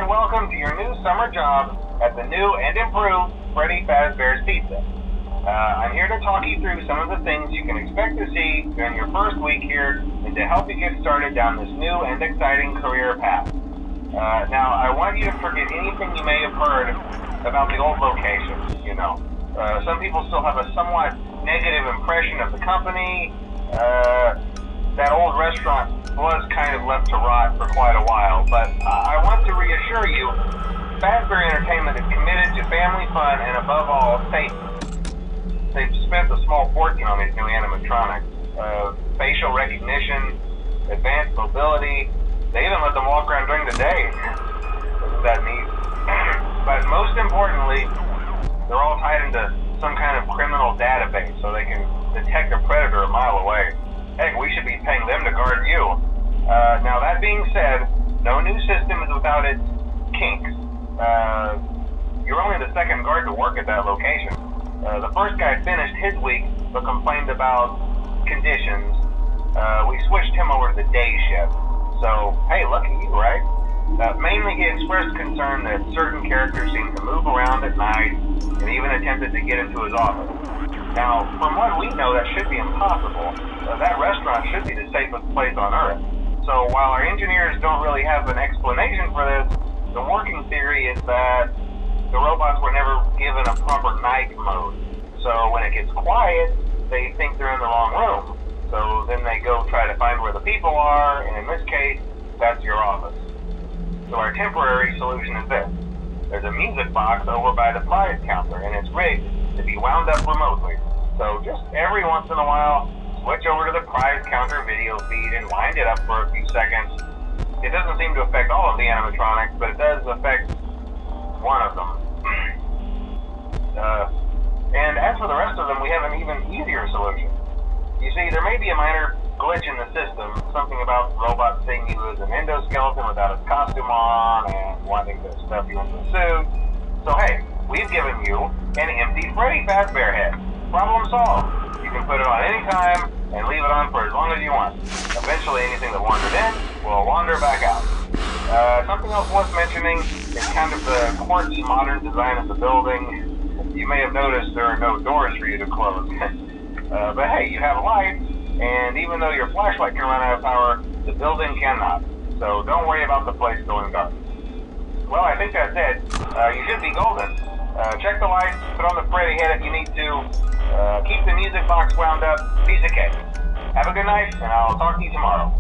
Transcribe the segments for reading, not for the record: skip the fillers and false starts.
and welcome to your new summer job at the new and improved Freddy Fazbear's Pizza. I'm here to talk you through some of the things you can expect to see during your first week here and to help you get started down this new and exciting career path. Now, I want you to forget anything you may have heard about the old location, some people still have a somewhat negative impression of the company. That old restaurant was kind of left to rot for quite a while, but I want to reassure you, Fazbear Entertainment is committed to family fun and above all, safety. They've spent a small fortune on these new animatronics. Facial recognition, advanced mobility, they even let them walk around during the day. Isn't that neat? But most importantly, they're all tied into some kind of criminal database so they can detect a predator a mile away. Heck, we should be paying them to guard you. Now that being said, no new system is without its kinks. You're only the second guard to work at that location. The first guy finished his week but complained about conditions. We switched him over to the day shift. So, hey, lucky you, right? Mainly he expressed concern that certain characters seemed to move around at night and even attempted to get into his office. Now, from what we know, that should be impossible. That restaurant should be the safest place on Earth. So while our engineers don't really have an explanation for this, the working theory is that the robots were never given a proper night mode. So when it gets quiet, they think they're in the wrong room. So then they go try to find where the people are, and in this case, that's your office. So our temporary solution is this. There's a music box over by the prize counter, and it's rigged to be wound up remotely. So just every once in a while, switch over to the prize counter video feed and wind it up for a few seconds. It doesn't seem to affect all of the animatronics, but it does affect one of them. And as for the rest of them, we have an even easier solution. You see, there may be a minor glitch in the system, something about robots seeing you as an endoskeleton without its costume on and wanting to stuff you into a suit. So hey, we've given you an empty Freddy Fazbear head. Problem solved. You can put it on any time and leave it on for as long as you want. Eventually anything that wandered in will wander back out. Something else worth mentioning is kind of the quartz modern design of the building. You may have noticed there are no doors for you to close. But hey, you have a light, and even though your flashlight can run out of power, the building cannot. So don't worry about the place going dark. Well, I think that's it. You should be golden. Check the lights, put on the Freddy head if you need to. Keep the music box wound up. Piece of cake. Have a good night, and I'll talk to you tomorrow.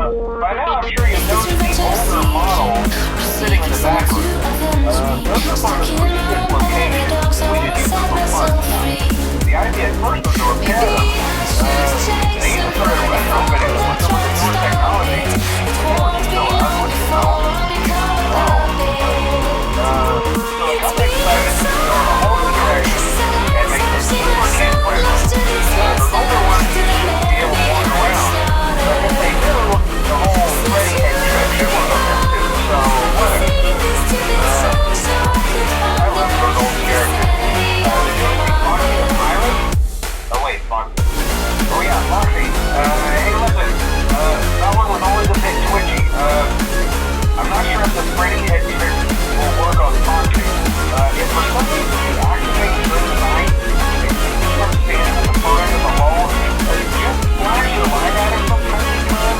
By now, I'm sure you've noticed the older models sitting in the back room. Those are some of the previous locations we did use for fun. The idea at first was to repair them. They even started retrofitting them with some of the newer technology. They were just so ugly, you know? So the company decided to go in a whole new direction and make them super kid-friendly. Those older ones used to be able to walk around. But if they do, the whole Freddy head trick should work on them too. So, whatever. I love those old characters. Did you see Foxy the Pirate? Oh wait, Foxy. Oh yeah, Foxy. Hey listen, that one was always a bit twitchy. I'm not sure if the Freddy head trick will work on Foxy. If for some reason you activate during the night, and you start standing at the far end of the hall, just flash your light at him from time to time.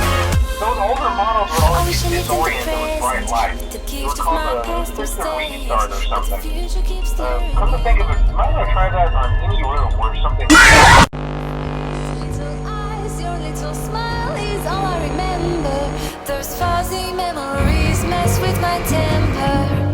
Those older models would always get disoriented with bright light. It was called a system restart or something. Come to think of it, you might want to try that on any room where something... Little eyes, your little smile is all I remember. Those fuzzy memories mess with my temper.